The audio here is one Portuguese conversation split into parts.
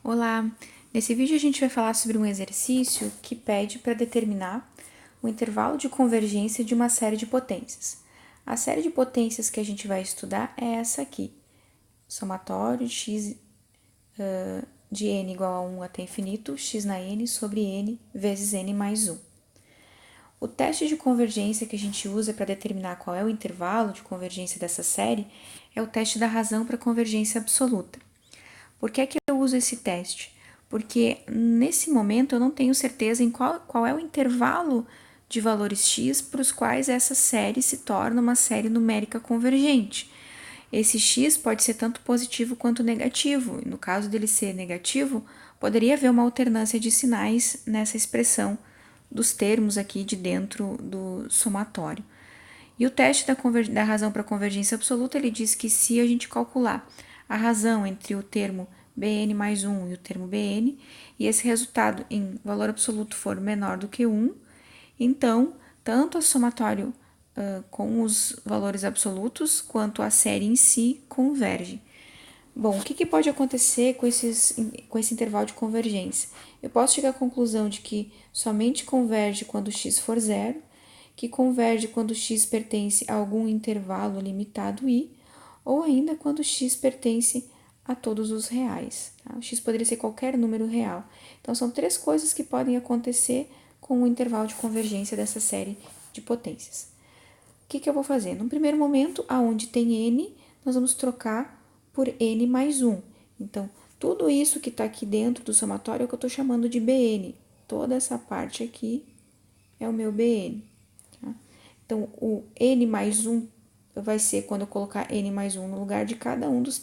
Olá! Nesse vídeo a gente vai falar sobre um exercício que pede para determinar o intervalo de convergência de uma série de potências. A série de potências que a gente vai estudar é essa aqui, somatório de x de n igual a 1 até infinito, x na n sobre n vezes n mais 1. O teste de convergência que a gente usa para determinar qual é o intervalo de convergência dessa série é o teste da razão para convergência absoluta. Por que eu uso esse teste? Porque nesse momento eu não tenho certeza em qual é o intervalo de valores x para os quais essa série se torna uma série numérica convergente. Esse x pode ser tanto positivo quanto negativo. No caso dele ser negativo, poderia haver uma alternância de sinais nessa expressão dos termos aqui de dentro do somatório. E o teste da razão para convergência absoluta, ele diz que se a gente calcular a razão entre o termo Bn mais 1 e o termo Bn, e esse resultado em valor absoluto for menor do que 1, então, tanto o somatório com os valores absolutos, quanto a série em si convergem. Bom, o que pode acontecer com esse intervalo de convergência? Eu posso chegar à conclusão de que somente converge quando x for zero, que converge quando x pertence a algum intervalo limitado i, ou ainda quando x pertence a todos os reais. Tá? O x poderia ser qualquer número real. Então, são três coisas que podem acontecer com o intervalo de convergência dessa série de potências. O que eu vou fazer? No primeiro momento, aonde tem n, nós vamos trocar por n mais 1. Então, tudo isso que está aqui dentro do somatório é o que eu estou chamando de Bn. Toda essa parte aqui é o meu Bn. Tá? Então, o n mais 1 vai ser quando eu colocar n mais 1 no lugar de cada um das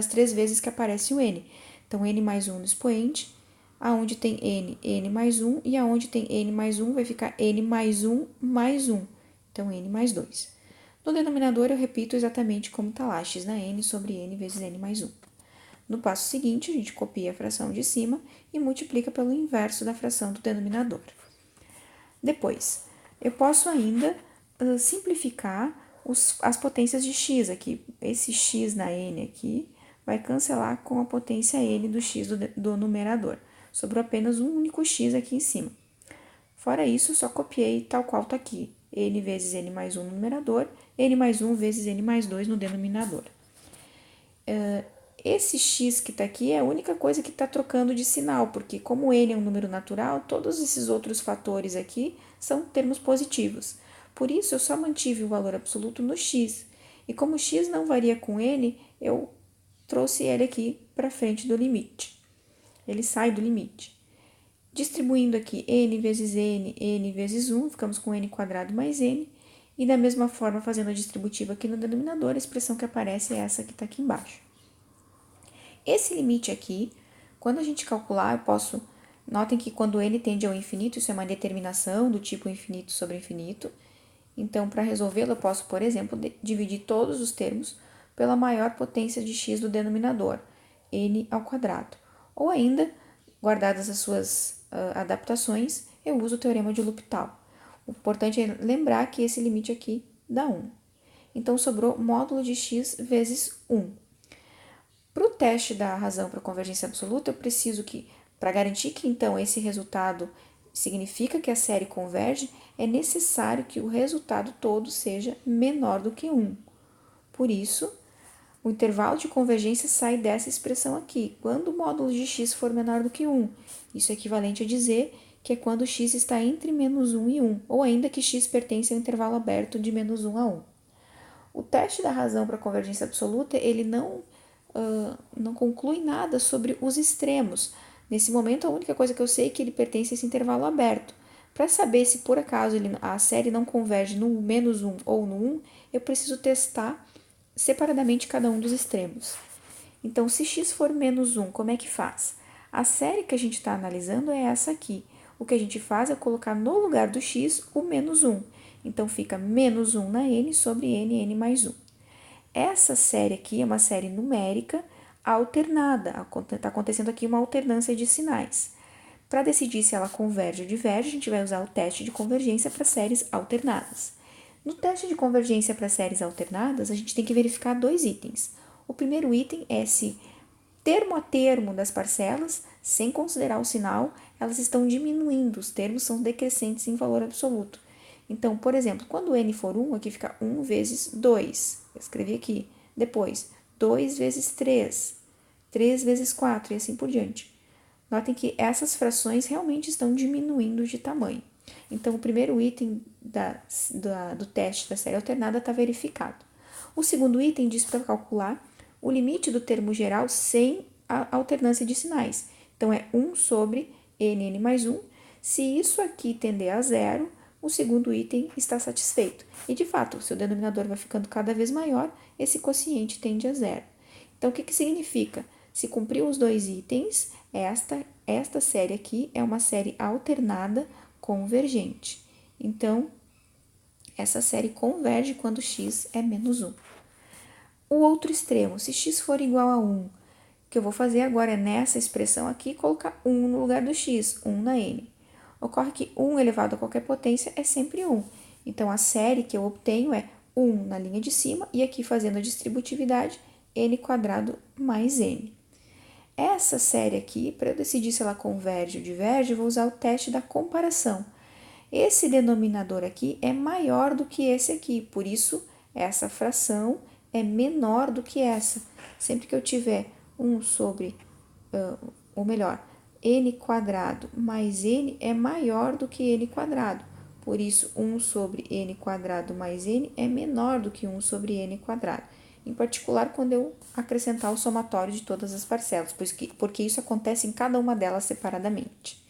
três vezes que aparece o n. Então, n mais 1 no expoente, aonde tem n, n mais 1, e aonde tem n mais 1 vai ficar n mais 1 mais 1. Então, n mais 2. No denominador, eu repito exatamente como está lá, x na n sobre n vezes n mais 1. No passo seguinte, a gente copia a fração de cima e multiplica pelo inverso da fração do denominador. Depois, eu posso ainda simplificar as potências de x aqui. Esse x na n aqui vai cancelar com a potência n do x do numerador. Sobrou apenas um único x aqui em cima. Fora isso, só copiei tal qual está aqui. N vezes n mais 1 no numerador, n mais 1 vezes n mais 2 no denominador. Esse x que está aqui é a única coisa que está trocando de sinal, porque como n é um número natural, todos esses outros fatores aqui são termos positivos. Por isso, eu só mantive o valor absoluto no x. E como x não varia com n, eu trouxe ele aqui para frente do limite. Ele sai do limite. Distribuindo aqui n vezes n vezes 1, ficamos com n quadrado mais n. E da mesma forma, fazendo a distributiva aqui no denominador, a expressão que aparece é essa que está aqui embaixo. Esse limite aqui, quando a gente calcular, eu posso... Notem que quando n tende ao infinito, isso é uma determinação do tipo infinito sobre infinito. Então, para resolvê-lo, eu posso, por exemplo, dividir todos os termos pela maior potência de x do denominador, n ao quadrado. Ou ainda, guardadas as suas adaptações, eu uso o teorema de L'Hopital. O importante é lembrar que esse limite aqui dá 1. Então, sobrou módulo de x vezes 1. Para o teste da razão para convergência absoluta, eu preciso que, para garantir que então esse resultado significa que a série converge, é necessário que o resultado todo seja menor do que 1. Por isso, o intervalo de convergência sai dessa expressão aqui, quando o módulo de x for menor do que 1. Isso é equivalente a dizer que é quando x está entre menos 1 e 1, ou ainda que x pertence ao intervalo aberto de menos 1 a 1. O teste da razão para convergência absoluta, ele não conclui nada sobre os extremos. Nesse momento, a única coisa que eu sei é que ele pertence a esse intervalo aberto. Para saber se por acaso a série não converge no menos 1 ou no 1, eu preciso testar separadamente cada um dos extremos. Então, se x for menos 1, como é que faz? A série que a gente está analisando é essa aqui. O que a gente faz é colocar no lugar do x o menos 1. Então, fica menos 1 na n sobre n mais 1. Essa série aqui é uma série numérica alternada. Está acontecendo aqui uma alternância de sinais. Para decidir se ela converge ou diverge, a gente vai usar o teste de convergência para séries alternadas. No teste de convergência para séries alternadas, a gente tem que verificar dois itens. O primeiro item é se termo a termo das parcelas, sem considerar o sinal, elas estão diminuindo, os termos são decrescentes em valor absoluto. Então, por exemplo, quando n for 1, aqui fica 1 vezes 2, eu escrevi aqui. Depois, 2 vezes 3, 3 vezes 4 e assim por diante. Notem que essas frações realmente estão diminuindo de tamanho. Então, o primeiro item do teste da série alternada está verificado. O segundo item diz para calcular o limite do termo geral sem a alternância de sinais. Então, é 1 sobre n mais 1. Se isso aqui tender a zero, o segundo item está satisfeito. E, de fato, se o denominador vai ficando cada vez maior, esse quociente tende a zero. Então, o que significa? Se cumpriu os dois itens, esta série aqui é uma série alternada convergente. Então, essa série converge quando x é menos 1. O outro extremo, se x for igual a 1, o que eu vou fazer agora é nessa expressão aqui colocar 1 no lugar do x, 1 na n. Ocorre que 1 elevado a qualquer potência é sempre 1. Então, a série que eu obtenho é 1 na linha de cima e aqui fazendo a distributividade, n² mais n. Essa série aqui, para eu decidir se ela converge ou diverge, eu vou usar o teste da comparação. Esse denominador aqui é maior do que esse aqui, por isso essa fração é menor do que essa. Sempre que eu tiver 1 sobre, ou melhor, n² mais n é maior do que n². Por isso, 1 sobre n² mais n é menor do que 1 sobre n². Em particular, quando eu acrescentar o somatório de todas as parcelas, porque isso acontece em cada uma delas separadamente.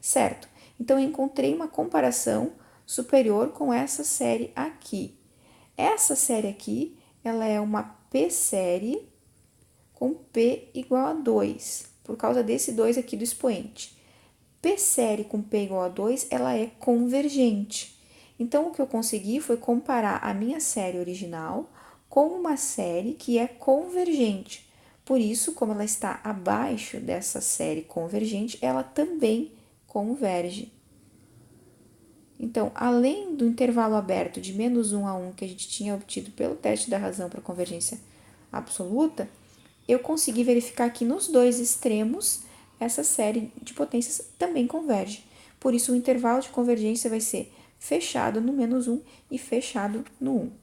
Certo? Então, eu encontrei uma comparação superior com essa série aqui. Essa série aqui, ela é uma p-série com p igual a 2, por causa desse 2 aqui do expoente. P-série com p igual a 2, ela é convergente. Então, o que eu consegui foi comparar a minha série original com uma série que é convergente. Por isso, como ela está abaixo dessa série convergente, ela também converge. Então, além do intervalo aberto de menos 1 a 1 que a gente tinha obtido pelo teste da razão para convergência absoluta, eu consegui verificar que nos dois extremos essa série de potências também converge. Por isso, o intervalo de convergência vai ser fechado no menos 1 e fechado no 1.